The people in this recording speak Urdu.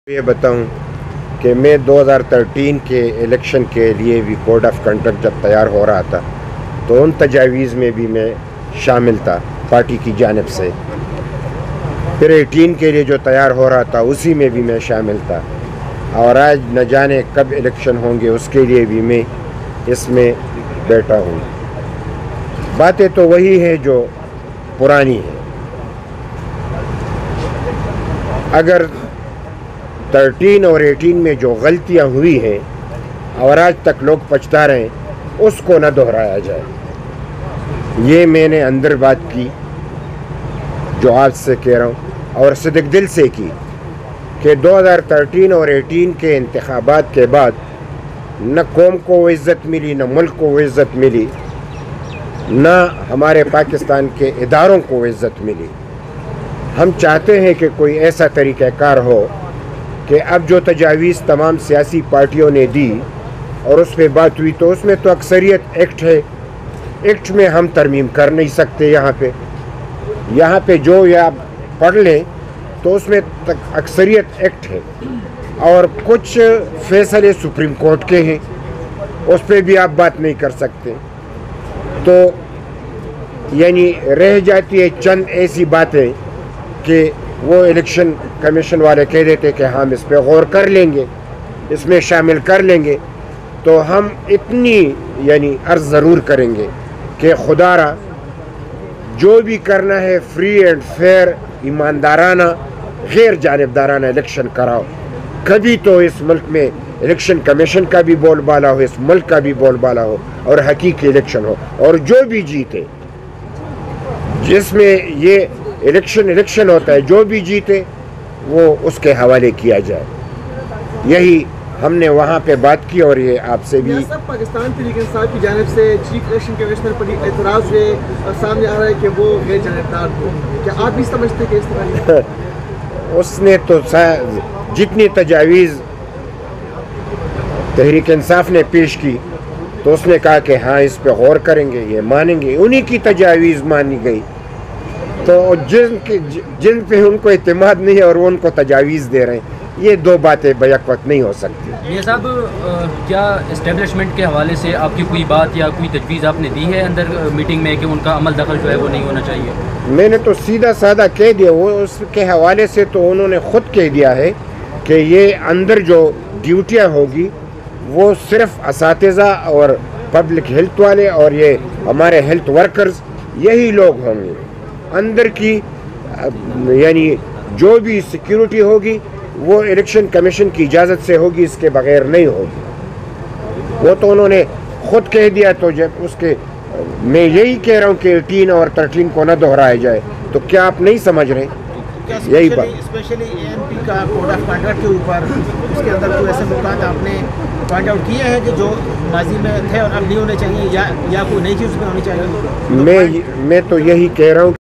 یہ بتاؤں کہ میں 2013 کے الیکشن کے لیے بھی کوڈ آف کنڈکٹ جب تیار ہو رہا تھا تو ان تجاویز میں بھی میں شامل تھا پارٹی کی جانب سے. پھر 18 کے لیے جو تیار ہو رہا تھا اسی میں بھی میں شامل تھا, اور آج نہ جانے کب الیکشن ہوں گے اس کے لیے بھی میں اس میں بیٹھا ہوں. باتیں تو وہی ہیں جو پرانی ہیں. اگر 13 اور 18 میں جو غلطیاں ہوئی ہیں اور آج تک لوگ پچھتا رہے ہیں اس کو نہ دہرایا جائے. یہ میں نے اندر بات کی جو آج سے کہہ رہا ہوں, اور صدق دل سے کی کہ 2013 اور 18 کے انتخابات کے بعد نہ قوم کو وہ عزت ملی, نہ ملک کو وہ عزت ملی, نہ ہمارے پاکستان کے اداروں کو وہ عزت ملی. ہم چاہتے ہیں کہ کوئی ایسا طریقہ کار ہو کہ اب جو تجاویز تمام سیاسی پارٹیوں نے دی اور اس پہ بات ہوئی تو اس میں تو اکثریت ایکٹ ہے, ایکٹ میں ہم ترمیم کر نہیں سکتے. یہاں پہ جو آپ پڑھ لیں تو اس میں اکثریت ایکٹ ہے, اور کچھ فیصلے سپریم کورٹ کے ہیں اس پہ بھی آپ بات نہیں کر سکتے. تو یعنی رہ جاتی ہے چند ایسی باتیں کہ وہ الیکشن کمیشن والے کہہ دیتے کہ ہم اس پہ غور کر لیں گے, اس میں شامل کر لیں گے. تو ہم اتنی عرض ضرور کریں گے کہ خدا را جو بھی کرنا ہے فری اینڈ فیئر, ایماندارانہ, غیر جانبدارانہ الیکشن کراؤ. کبھی تو اس ملک میں الیکشن کمیشن کا بھی بول بالا ہو, اس ملک کا بھی بول بالا ہو, اور حقیقی الیکشن ہو, اور جو بھی جیتے, جس میں یہ الیکشن ہوتا ہے, جو بھی جیتے وہ اس کے حوالے کیا جائے. یہی ہم نے وہاں پہ بات کی, اور یہ آپ سے بھی پاکستان تحریک انصاف کی جانب سے چیف الیکشن کمشنر پر اعتراض ہوئے, سامنے آ رہا ہے کہ وہ غیر جانبدار تھے. کیا آپ بھی سمجھتے کہ اس طرح اس نے تو جتنی تجاویز تحریک انصاف نے پیش کی تو اس نے کہا کہ ہاں اس پہ غور کریں گے, یہ مانیں گے. انہی کی تجاویز مانی گئی, تو جن پہ ان کو اعتماد نہیں ہے اور وہ ان کو تجاویز دے رہے ہیں, یہ دو باتیں بیک وقت نہیں ہو سکتی. یہ صاحب کیا اسٹیبلشمنٹ کے حوالے سے آپ کی کوئی بات یا کوئی تجویز آپ نے دی ہے اندر میٹنگ میں کہ ان کا عمل دخل جو ہے وہ نہیں ہونا چاہیے؟ میں نے تو سیدھا سادہ کہہ دیا, وہ اس کے حوالے سے تو انہوں نے خود کہہ دیا ہے کہ یہ اندر جو ڈیوٹیاں ہوگی وہ صرف اساتذہ اور پبلک ہیلتھ والے اور یہ ہمارے ہیلتھ ورکرز یہی لوگ ہوں گے. اندر کی جو بھی سیکیورٹی ہوگی وہ الیکشن کمیشن کی اجازت سے ہوگی, اس کے بغیر نہیں ہوگی. وہ تو انہوں نے خود کہہ دیا. تو جب اس کے میں یہی کہہ رہا ہوں کہ 18 اور 13 کو نہ دہرایا جائے, تو کیا آپ نہیں سمجھ رہے؟ یہی بات اسپیشلی ANP کا کوڈ آف کنڈکٹ کے اوپر اس کے اندر کوئی ایسے نکات آپ نے پوائنٹ آؤٹ کیے ہیں کہ جو ماضی میں تھے اور اب نہیں ہونے چاہیے, یا کوئی نئی چیز اس میں ہونی چاہیے؟ میں تو یہی کہہ رہا ہوں